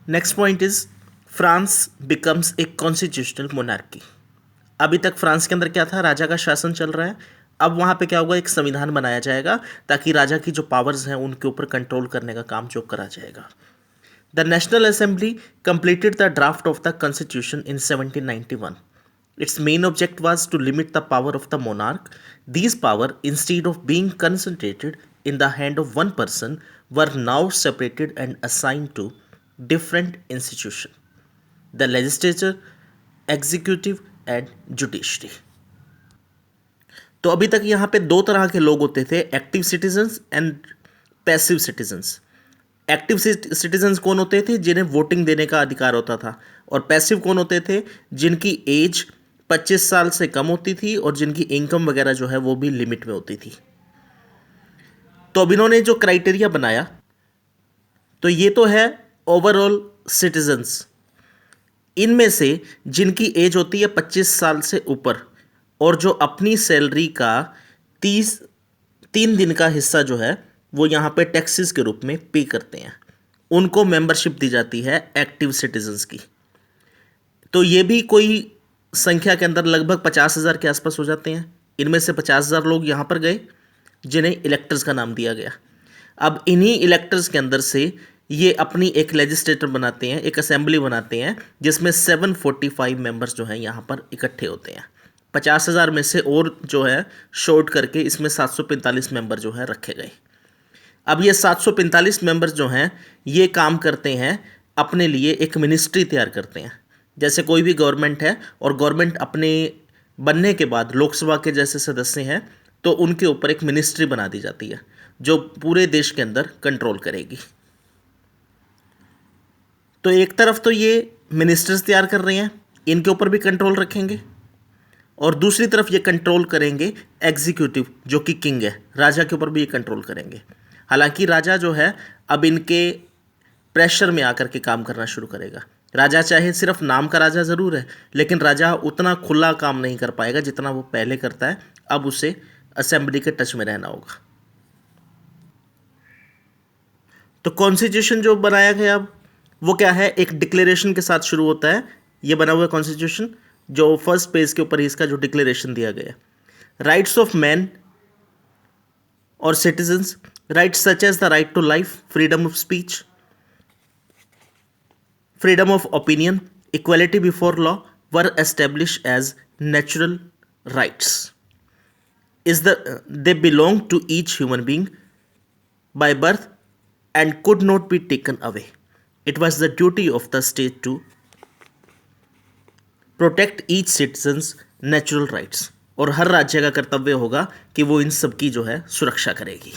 Next point is France becomes a constitutional monarchy. अभी तक France के अंदर क्या था, राजा का शासन चल रहा है। अब वहाँ पे क्या होगा, एक संविधान बनाया जाएगा ताकि राजा की जो पावर्स हैं उनके ऊपर कंट्रोल करने का काम जो करा जाएगा। The national assembly completed the draft of the constitution in 1791. Its main object was to limit the power of the monarch. These powers, instead of being concentrated in the hand of one person, were now separated and assigned to different institutions: the legislature, executive, and judiciary. तो अभी तक यहाँ पे दो तरह के लोग होते थे, active citizens and passive citizens. Active citizens कौन होते थे, जिन्हें वोटिंग देने का अधिकार होता था, और पैसिव कौन होते थे, जिनकी एज 25 साल से कम होती थी और जिनकी इनकम वगैरह जो है वो भी लिमिट में होती थी। तो अब इन्होंने जो क्राइटेरिया बनाया, तो ये तो है ओवरऑल सिटीजन्स। इनमें से जिनकी एज होती है 25 साल से ऊपर और जो अपनी सैलरी का 3 दिन का हिस्सा जो है वो यहाँ पे टैक्सेस के रूप में पे करते हैं, उनको मेंबरशिप दी जाती है एक्टिव सिटीजन्स की। तो ये भी कोई संख्या के अंदर लगभग 50,000 के आसपास हो जाते हैं। इनमें से 50,000 लोग यहाँ पर गए जिन्हें इलेक्टर्स का नाम दिया गया। अब इन्हीं इलेक्टर्स के अंदर से ये अपनी एक लेजिस्लेटर बनाते हैं, एक असेंबली बनाते हैं, जिसमें 745 मेंबर्स जो हैं यहाँ पर इकट्ठे होते हैं। 50,000 में से और जो है शॉर्ट करके इसमें 745 मेंबर जो है रखे गए। अब ये 745 मेंबर्स जो हैं ये काम करते हैं, अपने लिए एक मिनिस्ट्री तैयार करते हैं। जैसे कोई भी गवर्नमेंट है और गवर्नमेंट अपने बनने के बाद लोकसभा के जैसे सदस्य हैं तो उनके ऊपर एक मिनिस्ट्री बना दी जाती है जो पूरे देश के अंदर कंट्रोल करेगी। तो एक तरफ तो ये मिनिस्टर्स तैयार कर रहे हैं, इनके ऊपर भी कंट्रोल रखेंगे, और दूसरी तरफ ये कंट्रोल करेंगे एग्जीक्यूटिव जो कि किंग है, राजा के ऊपर भी ये कंट्रोल करेंगे। हालांकि राजा जो है अब इनके प्रेशर में आकर के काम करना शुरू करेगा। राजा चाहे सिर्फ नाम का राजा ज़रूर है, लेकिन राजा उतना खुला काम नहीं कर पाएगा जितना वो पहले करता है। अब उसे असेंबली के टच में रहना होगा। तो कॉन्स्टिट्यूशन जो बनाया गया अब वो क्या है, एक डिक्लेरेशन के साथ शुरू होता है। ये बना हुआ कॉन्स्टिट्यूशन जो फर्स्ट पेज के ऊपर ही इसका जो डिक्लेरेशन दिया गया, राइट्स ऑफ मैन और citizens, rights such as the right to life, freedom of speech, freedom of opinion, equality before law were established as natural rights. They belong to each human being by birth and could not be taken away. It was the duty of the state to protect each citizen's natural rights. और हर राज्य का कर्तव्य होगा कि वो इन सब की जो है सुरक्षा करेगी।